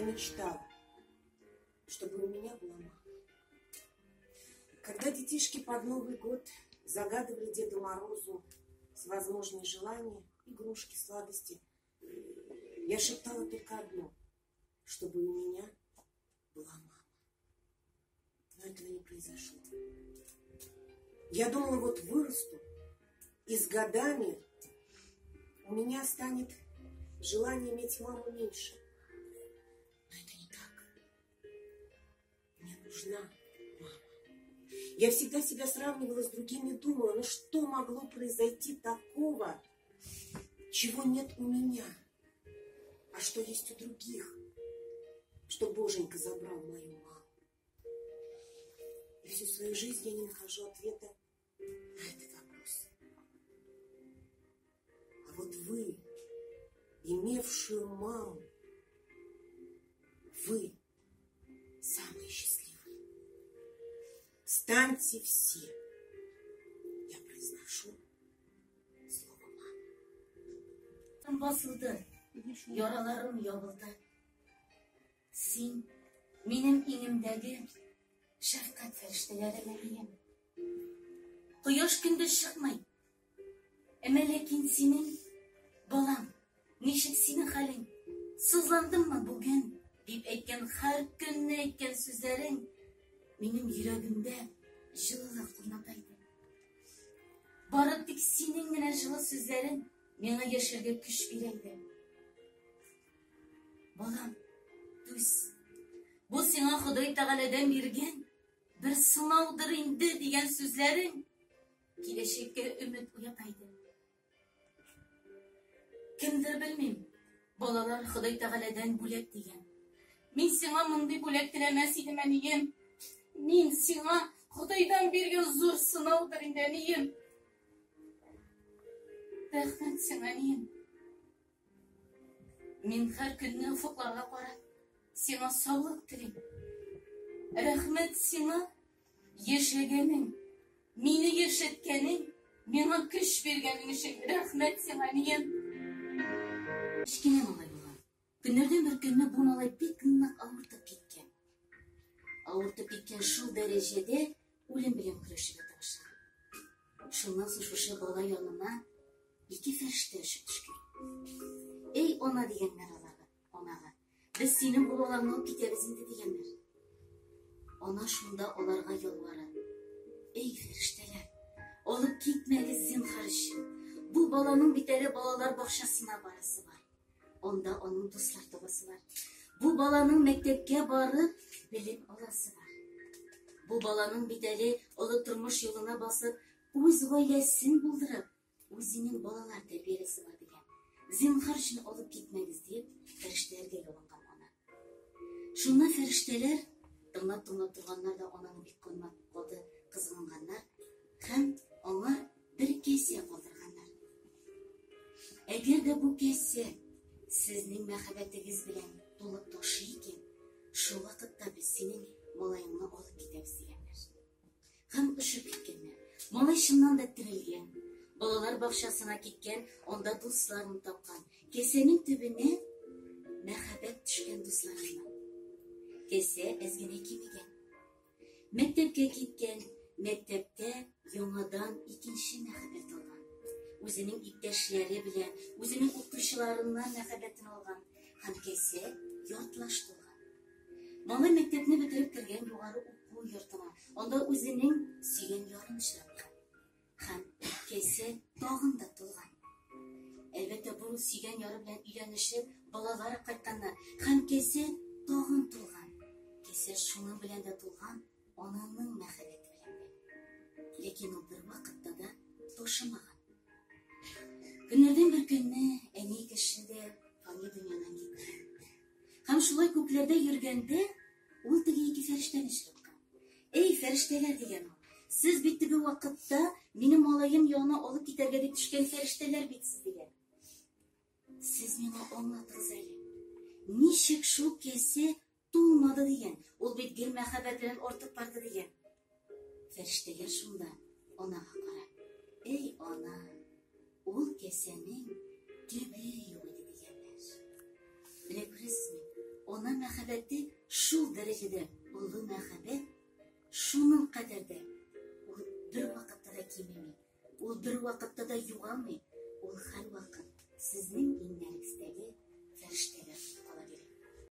мечтала, чтобы у меня была мама. Когда детишки под Новый год загадывали Деду Морозу всевозможные желания, игрушки, сладости, я шептала только одно, чтобы у меня была мама. Но этого не произошло. Я думала, вот вырасту, и с годами у меня станет желание иметь маму меньше. Но это не так. Мне нужна мама. Я всегда себя сравнивала с другими и думала, ну что могло произойти такого, чего нет у меня, а что есть у других, что Боженька забрал мою маму. И всю свою жизнь я не нахожу ответа на этот вопрос. А вот вы, имевшую маму, вы самые счастливые. Встаньте все. Я произношу слово мама. Басылды, яраларым ябылды. Сен менің иңімдегі шафқат фәрештелеріме дейін. Құяш күнді шықмай. Әмәлекен сенің балам, нешік сенің халің. Сызландым мı бүгін? Деп әйткен һәр күнне әйткен сүзләрің менің йөрәгемдә жылылык уйнатайды. Бары тик синең генә жылы сүзләрең миңа яшәргә көч бирәйди. Балам, түз, бу сиңа Ходай Тәгаләдән биргән бер сынаудыр инде дигән сүзләрең киләчәккә өмет уятайды. Кемдер белмим, балалар Ходай Тәгаләдән бүләк дигән. Мин сиңа мондый бүләк теләмәс идем, әнием. Мин сиңа Ходайдан биргән зур сынаудыр инде, әнием. Рәхмәт сиңа, әнием. Мин һәр көнне уфыкларга карап, сиңа саулык телим. Рәхмәт сиңа яшәгәнең, мине яшәткәнең, миңа көч биргәнең өчен. Рәхмәт сиңа, әнием. Кичкенә малай булган. Көннәрдән бер көнне бу малай бик нык авыртып киткән. Авыртып киткән шул дәрәҗәдә үлем белән көрәшергә тырыша. Шуннан соң шушы бала янына ике фәрештә төшеп төшкән. Эй, ана дигәннәр аларга, анага. Без синең бу балаңны алып китәбез инде дигәннәр. Ана шунда аларга ялвара. Эй, фәрештәләр, алып китмәгез зинһар өчен. Бу баланың бит әле балалар бакчасына барасы бар. Онда аның дуслар табасы бар. Бу баланың мәктәпкә барып белем аласы бар. Бу баланың бит әле олы тормыш юлына басып, үз гаиләсен булдырып, үзенең балалар тәрбиясе бар дигән. Зинһар өчен алып китмәгез дип, фәрештәләргә ялынган ана. Шуннан фәрештәләр тыңлап торганнар да аның бик калды, кызганганнар һәм аңа бер кәсә калдырганнар. Әгәр дә бу кәсә сезнең мәхәббәтегез белән тулып ташый икән, шул вакытта без синең малайыңны алып китәбез дигәннәр. Һәм ошып киткәннәр. Малай шуннан да терелгән. Балалар бакчасына киткән, анда дусларын тапкан. Кәсәнең төбенә мәхәббәт төшкән дусларына. Кәсә әзгенә кимегән. Мәктәпкә киткән, мәктәптә яңадан икенче мәхәббәт алган. Үзенең иптәшләре белән, үзенең укытучыларыннан мәхәббәтен алган. Һәм кәсә яртылаш тулган. Малай мәктәпне бетереп кергән югары уку йортына. Анда үзенең сөйгән ярын очраткан. Һәм кәсә тагын да тулган. Әлбәттә, бу сөйгән яры белән өйләнешеп, балалары кайтканнар. Һәм кәсә тагын тулган. Кәсә шуның белән дә тулган, ананың мәхәббәте белән дә. Ләкин ул бер вакытта да ташымаган. Көннәрдән бер көнне әни кеше дә фани дөньядан киткән. Һәм шулай күкләрдә йөргәндә, ул теге ике фәрештәне очраткан. Эй, фәрештәләр дигән ул. Сез бит теге вакытта минем малаем янына алып китәргә дип төшкән фәрештәләр бит сез дигән. Сез миңа аңлатыгыз әле. Ничек шул кәсә тулмады дигән. Ул бит гел мәхәббәт белән артып барды дигән. Фәрештәләр шунда анага карап. Эй, ана, ул кәсәнең төбе юк иде дигәннәр. Белә күрәсезме? Ана мәхәббәте шул дәрәҗәдә олы мәхәббәт, шуның кадәрдә ул бер вакытта да кимеми, ул бер вакытта да югамый, ул һәр вакыт сезнең